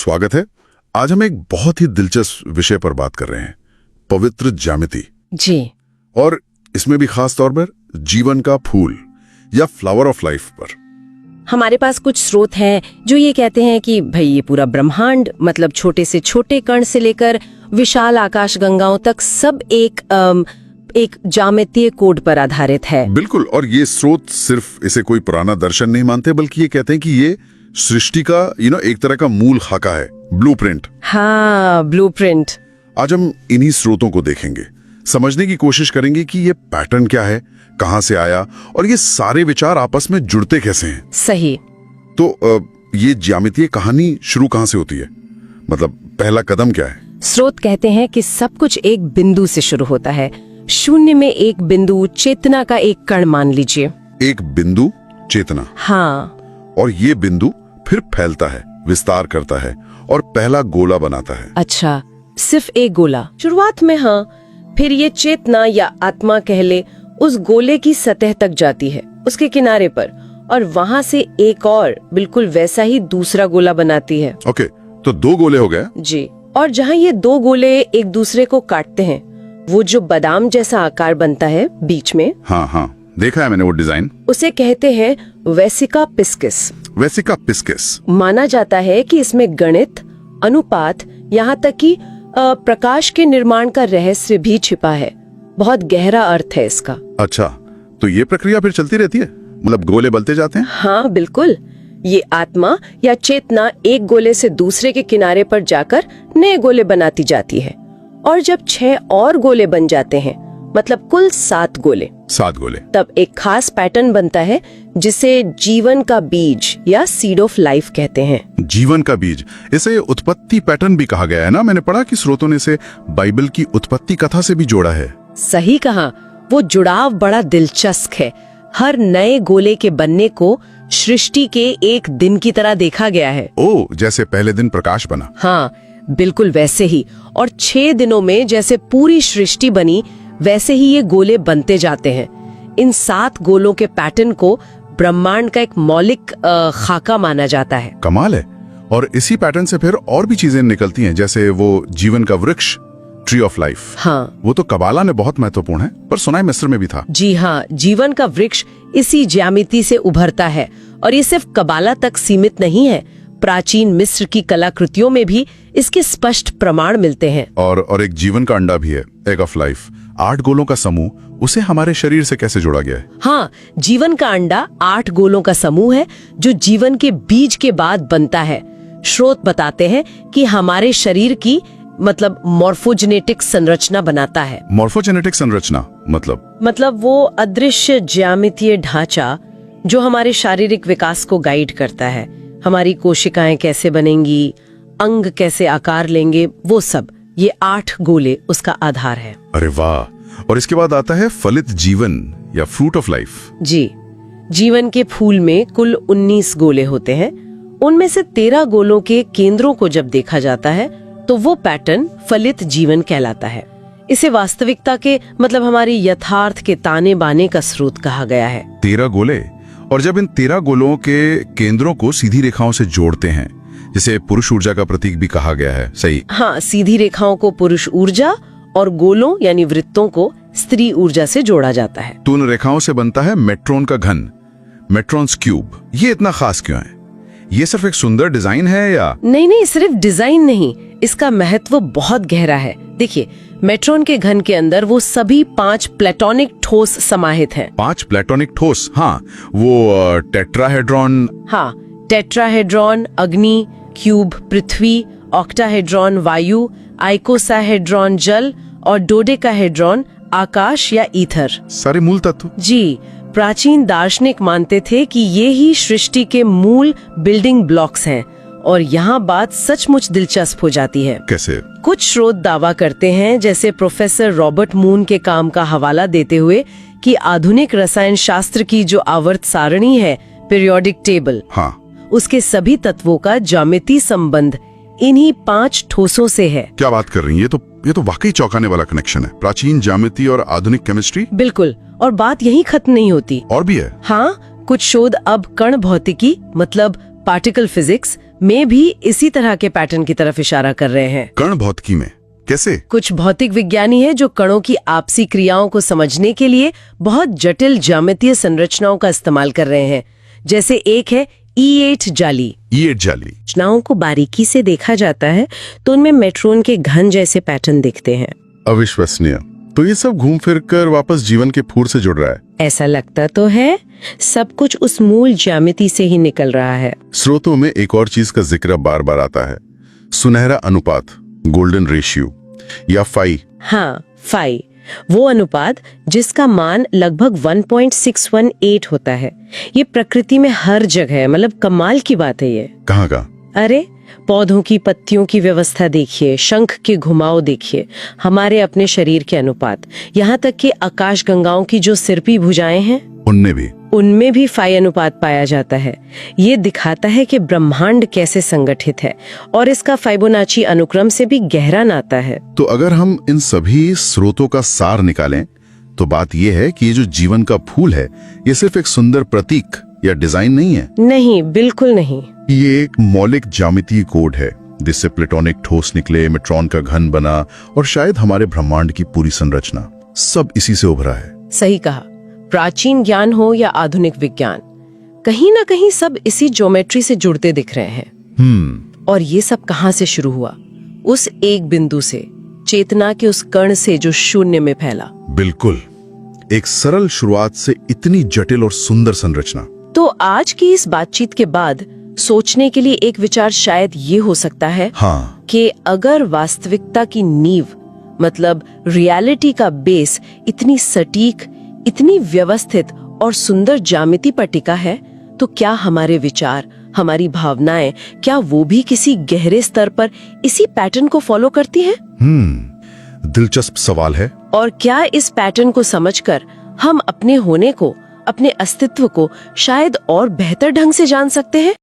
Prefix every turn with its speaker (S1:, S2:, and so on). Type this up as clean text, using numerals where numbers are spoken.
S1: स्वागत है। आज हम एक बहुत ही दिलचस्प विषय पर बात कर रहे हैं, पवित्र ज्यामिति।
S2: जी।
S1: और इसमें भी खास तौर पर जीवन का फूल या फ्लावर ऑफ लाइफ पर।
S2: हमारे पास कुछ स्रोत हैं जो ये कहते हैं कि भाई ये पूरा ब्रह्मांड, मतलब छोटे से छोटे कण से लेकर विशाल आकाश गंगाओं तक सब एक ज्यामितीय कोड पर आधारित है।
S1: बिल्कुल। और ये स्रोत सिर्फ इसे कोई पुराना दर्शन नहीं मानते, बल्कि ये कहते हैं कि ये सृष्टि का एक तरह का मूल खाका है, ब्लूप्रिंट।
S2: हाँ, ब्लूप्रिंट।
S1: आज हम इन्हीं स्रोतों को देखेंगे, समझने की कोशिश करेंगे कि ये पैटर्न क्या है, कहां से आया और ये सारे विचार आपस में जुड़ते कैसे हैं।
S2: सही।
S1: तो ये ज्यामितीय कहानी शुरू कहां से होती है, मतलब पहला कदम क्या है?
S2: स्रोत कहते हैं कि सब कुछ एक बिंदु से शुरू होता है। शून्य में एक बिंदु, चेतना का एक कण मान लीजिए। एक
S1: बिंदु, चेतना।
S2: हाँ।
S1: और ये बिंदु फिर फैलता है, विस्तार करता है और पहला गोला बनाता है।
S2: अच्छा, सिर्फ एक गोला शुरुआत में? हाँ। फिर ये चेतना या आत्मा कह ले, उस गोले की सतह तक जाती है, उसके किनारे पर, और वहाँ से एक और बिल्कुल वैसा ही दूसरा गोला बनाती है।
S1: ओके, तो दो गोले हो गए।
S2: जी। और जहाँ ये दो गोले एक दूसरे को काटते हैं, वो जो बादाम जैसा आकार बनता है बीच में।
S1: हाँ हाँ, देखा है मैंने वो डिजाइन।
S2: उसे कहते हैं वेसिका पिस्किस।
S1: वेसिका पिस्किस।
S2: माना जाता है कि इसमें गणित, अनुपात, यहाँ तक कि प्रकाश के निर्माण का रहस्य भी छिपा है। बहुत गहरा अर्थ है इसका।
S1: अच्छा, तो ये प्रक्रिया फिर चलती रहती है, मतलब गोले बनते जाते हैं?
S2: हाँ बिल्कुल। ये आत्मा या चेतना एक गोले से दूसरे के किनारे पर जाकर नए गोले बनाती जाती है, और जब 6 और गोले बन जाते हैं, मतलब कुल 7 गोले, तब एक खास पैटर्न बनता है जिसे जीवन का बीज या सीड ऑफ लाइफ कहते हैं।
S1: जीवन का बीज, इसे उत्पत्ति पैटर्न भी कहा गया है ना? मैंने पढ़ा कि स्रोतों ने इसे बाइबल की उत्पत्ति कथा से भी जोड़ा है।
S2: सही कहा। वो जुड़ाव बड़ा दिलचस्प है। हर नए गोले के बनने को सृष्टि के एक दिन की तरह देखा गया है।
S1: ओ, जैसे पहले दिन प्रकाश बना।
S2: हाँ बिल्कुल वैसे ही। और 6 दिनों में जैसे पूरी सृष्टि बनी, वैसे ही ये गोले बनते जाते हैं। इन 7 गोलों के पैटर्न को ब्रह्मांड का एक मौलिक खाका माना जाता है।
S1: कमाल है। और इसी पैटर्न से फिर और भी चीजें निकलती हैं, जैसे वो जीवन का वृक्ष, ट्री ऑफ लाइफ।
S2: हाँ,
S1: वो तो कबाला में बहुत महत्वपूर्ण है, पर सुना है मिस्र में भी था।
S2: जी हाँ, जीवन का वृक्ष इसी ज्यामिति से उभरता है। और ये सिर्फ कबाला तक सीमित नहीं है, प्राचीन मिस्र की कलाकृतियों में भी इसके स्पष्ट प्रमाण मिलते हैं।
S1: और एक जीवन का अंडा भी है, एग ऑफ लाइफ। 8 गोलों का समूह, उसे हमारे शरीर से कैसे जोड़ा गया है?
S2: हाँ, जीवन का अंडा 8 गोलों का समूह है जो जीवन के बीज के बाद बनता है। स्रोत बताते हैं कि हमारे शरीर की मतलब मॉर्फोजेनेटिक संरचना बनाता है।
S1: मॉर्फोजेनेटिक संरचना मतलब
S2: वो अदृश्य ज्यामितीय ढांचा जो हमारे शारीरिक विकास को गाइड करता है। हमारी कोशिकाएं कैसे बनेंगी, अंग कैसे आकार लेंगे, वो सब ये 8 गोले उसका आधार है।
S1: अरे वाह। और इसके बाद आता है फलित जीवन या फ्रूट ऑफ लाइफ।
S2: जी। जीवन के फूल में कुल 19 गोले होते हैं। उनमें से 13 गोलों के केंद्रों को जब देखा जाता है तो वो पैटर्न फलित जीवन कहलाता है। इसे वास्तविकता के मतलब हमारी यथार्थ के ताने बाने का स्रोत कहा गया है।
S1: 13 गोले। और जब इन 13 गोलों के केंद्रों को सीधी रेखाओं से जोड़ते हैं, जिसे पुरुष ऊर्जा का प्रतीक भी कहा गया है, सही?
S2: हाँ, सीधी रेखाओं को पुरुष ऊर्जा और गोलों यानी वृत्तों को स्त्री ऊर्जा से जोड़ा जाता है।
S1: तो उन रेखाओं से बनता है मेट्रोन का घन, मेट्रॉन्स क्यूब। ये इतना खास क्यों है? ये सिर्फ एक सुंदर डिजाइन है या?
S2: नहीं, सिर्फ डिजाइन नहीं, इसका महत्व बहुत गहरा है। देखिए, मेट्रॉन के घन के अंदर वो सभी 5 प्लेटोनिक ठोस समाहित हैं।
S1: 5 प्लेटोनिक ठोस? हाँ, वो टेट्राहेड्रॉन।
S2: हाँ, टेट्राहेड्रॉन अग्नि, क्यूब पृथ्वी, ऑक्टाहेड्रॉन वायु, आइकोसाहेड्रॉन जल और डोडेकाहेड्रॉन आकाश या ईथर।
S1: सारे मूल तत्व।
S2: जी। प्राचीन दार्शनिक मानते थे कि ये ही सृष्टि के मूल बिल्डिंग ब्लॉक्स हैं। और यहाँ बात सचमुच दिलचस्प हो जाती है।
S1: कैसे?
S2: कुछ स्रोत दावा करते हैं, जैसे प्रोफेसर रॉबर्ट मून के काम का हवाला देते हुए, कि आधुनिक रसायन शास्त्र की जो आवर्त सारणी है, पीरियोडिक टेबल,
S1: हाँ,
S2: उसके सभी तत्वों का ज्यामितीय संबंध इन्हीं 5 ठोसों से है।
S1: क्या बात कर रही हैं? ये तो वाकई चौंकाने वाला कनेक्शन है, प्राचीन ज्यामिति और आधुनिक केमिस्ट्री।
S2: बिल्कुल। और बात यहीं खत्म नहीं होती,
S1: और भी है।
S2: हाँ, कुछ शोध अब कण भौतिकी मतलब पार्टिकल फिजिक्स में भी इसी तरह के पैटर्न की तरफ इशारा कर रहे हैं।
S1: कण भौतिकी में कैसे?
S2: कुछ भौतिक विज्ञानी हैं जो कणों की आपसी क्रियाओं को समझने के लिए बहुत जटिल ज्यामितीय संरचनाओं का इस्तेमाल कर रहे हैं। जैसे एक है E8 जाली।
S1: E8 जाली।
S2: रचनाओं को बारीकी से देखा जाता है तो उनमें मेट्रोन के घन जैसे पैटर्न दिखते हैं।
S1: अविश्वसनीय। तो ये सब घूम फिर कर वापस जीवन के फूर से जुड़ रहा है।
S2: ऐसा लगता तो है, सब कुछ उस मूल ज्यामिति से ही निकल रहा है।
S1: स्रोतों में एक और चीज का जिक्र बार बार आता है, सुनहरा अनुपात, गोल्डन रेशियो या फाई।
S2: हाँ, फाई, वो अनुपात जिसका मान लगभग 1.618 होता है। ये प्रकृति में हर जगह है, मतलब कमाल की बात है ये।
S1: कहाँ का?
S2: अरे पौधों की पत्तियों की व्यवस्था देखिए, शंख के घुमाव देखिए, हमारे अपने शरीर के अनुपात, यहाँ तक कि आकाश गंगाओं की जो सिरपी भुजाएं हैं उनमें भी फाई अनुपात पाया जाता है। ये दिखाता है कि ब्रह्मांड कैसे संगठित है और इसका फाइबोनाची अनुक्रम से भी गहरा नाता है।
S1: तो अगर हम इन सभी स्रोतों का सार निकालें तो बात यह है कि ये जो जीवन का फूल है ये सिर्फ एक सुंदर प्रतीक या डिजाइन नहीं है।
S2: नहीं, बिल्कुल नहीं।
S1: ये एक मौलिक ज्यामितीय कोड है जिससे प्लेटोनिक ठोस निकले, मेट्रॉन का घन बना और शायद हमारे ब्रह्मांड की पूरी संरचना सब इसी से उभरा है।
S2: सही कहा। प्राचीन ज्ञान हो या आधुनिक विज्ञान, कहीं ना कहीं सब इसी ज्योमेट्री से जुड़ते दिख रहे हैं। और ये सब कहाँ से शुरू हुआ? उस एक बिंदु से, चेतना के उस कण से जो शून्य में फैला।
S1: बिल्कुल, एक सरल शुरुआत से इतनी जटिल और सुंदर संरचना।
S2: तो आज की इस बातचीत के बाद सोचने के लिए एक विचार शायद ये हो सकता है कि अगर वास्तविकता की नींव, मतलब रियलिटी का बेस इतनी सटीक, इतनी व्यवस्थित और सुंदर ज्यामिति पर टिका है, तो क्या हमारे विचार, हमारी भावनाएं, क्या वो भी किसी गहरे स्तर पर इसी पैटर्न को फॉलो करती हैं?
S1: दिलचस्प सवाल है।
S2: और क्या इस पैटर्न को समझकर हम अपने होने को, अपने अस्तित्व को शायद और बेहतर ढंग से जान सकते हैं?